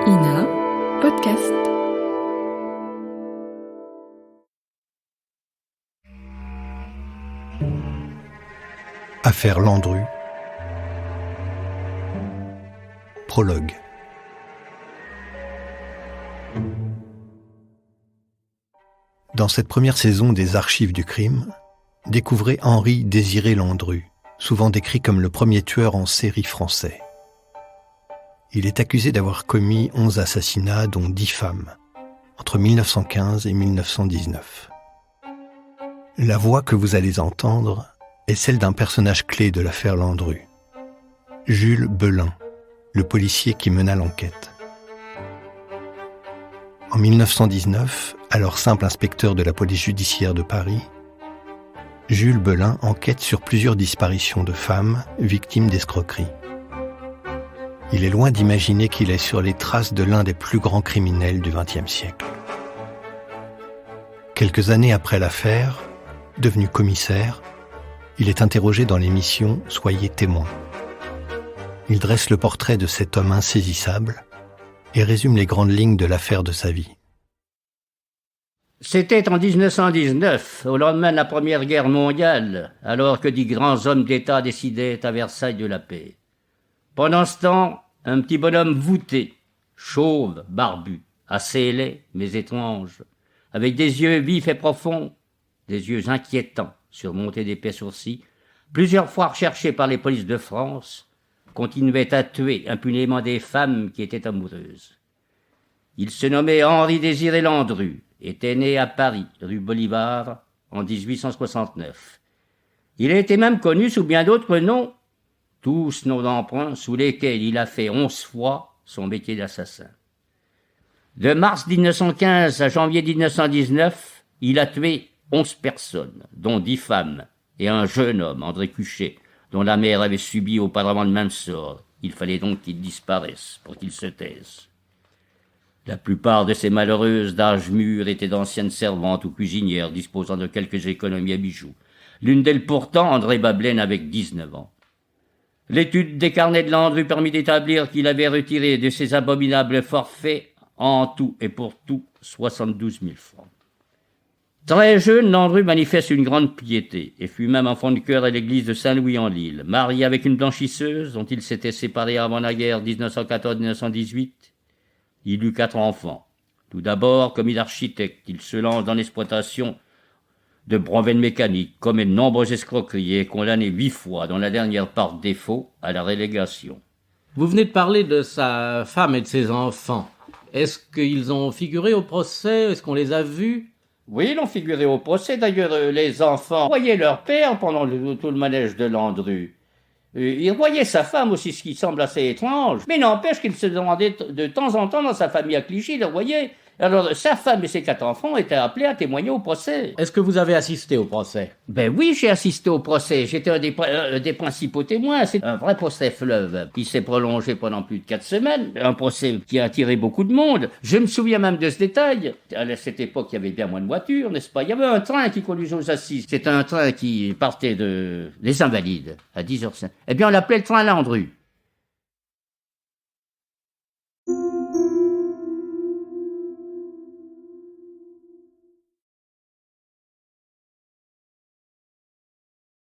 INA Podcast. Affaire Landru. Prologue. Dans cette première saison des Archives du crime, découvrez Henri Désiré Landru, souvent décrit comme le premier tueur en série français. Il est accusé d'avoir commis 11 assassinats, dont 10 femmes, entre 1915 et 1919. La voix que vous allez entendre est celle d'un personnage clé de l'affaire Landru, Jules Belin, le policier qui mena l'enquête. En 1919, alors simple inspecteur de la police judiciaire de Paris, Jules Belin enquête sur plusieurs disparitions de femmes victimes d'escroqueries. Il est loin d'imaginer qu'il est sur les traces de l'un des plus grands criminels du XXe siècle. Quelques années après l'affaire, devenu commissaire, il est interrogé dans l'émission « Soyez témoin ». Il dresse le portrait de cet homme insaisissable et résume les grandes lignes de l'affaire de sa vie. C'était en 1919, au lendemain de la Première Guerre mondiale, alors que 10 grands hommes d'État décidaient à Versailles de la paix. Pendant ce temps, un petit bonhomme voûté, chauve, barbu, assez laid, mais étrange, avec des yeux vifs et profonds, des yeux inquiétants, surmontés d'épais sourcils, plusieurs fois recherché par les polices de France, continuait à tuer impunément des femmes qui étaient amoureuses. Il se nommait Henri Désiré Landru, était né à Paris, rue Bolivar, en 1869. Il a été même connu sous bien d'autres noms, tous noms d'emprunt sous lesquels il a fait 11 fois son métier d'assassin. De mars 1915 à janvier 1919, il a tué 11 personnes, dont 10 femmes, et un jeune homme, André Cuchet, dont la mère avait subi auparavant le même sort. Il fallait donc qu'il disparaisse pour qu'il se taise. La plupart de ces malheureuses d'âge mûr étaient d'anciennes servantes ou cuisinières disposant de quelques économies à bijoux. L'une d'elles pourtant, André Babelaine, avec 19 ans. L'étude des carnets de Landru permit d'établir qu'il avait retiré de ces abominables forfaits, en tout et pour tout, 72 000 francs. Très jeune, Landru manifeste une grande piété et fut même enfant de chœur à l'église de Saint-Louis-en-l'Île. Marié avec une blanchisseuse dont il s'était séparé avant la guerre 1914-1918, il eut 4 enfants. Tout d'abord, commis d'architecte, il se lance dans l'exploitation de brevets mécaniques, commet de nombreuses escroqueries et est condamné 8 fois, dont la dernière par défaut, à la relégation. Vous venez de parler de sa femme et de ses enfants. Est-ce qu'ils ont figuré au procès? Est-ce qu'on les a vus? Oui, ils ont figuré au procès. D'ailleurs, les enfants voyaient leur père pendant tout le manège de Landru. Ils voyaient sa femme aussi, ce qui semble assez étrange. Mais n'empêche qu'ils se demandaient de temps en temps dans sa famille à Clichy, ils le voyaient. Alors, sa femme et ses 4 enfants étaient appelés à témoigner au procès. Est-ce que vous avez assisté au procès? Ben oui, j'ai assisté au procès. J'étais un des principaux témoins. C'est un vrai procès fleuve qui s'est prolongé pendant plus de 4 semaines. Un procès qui a attiré beaucoup de monde. Je me souviens même de ce détail. À cette époque, il y avait bien moins de voitures, n'est-ce pas? Il y avait un train qui conduisait aux assises. C'était un train qui partait des Invalides à 10h05. Eh bien, on l'appelait le train Landru.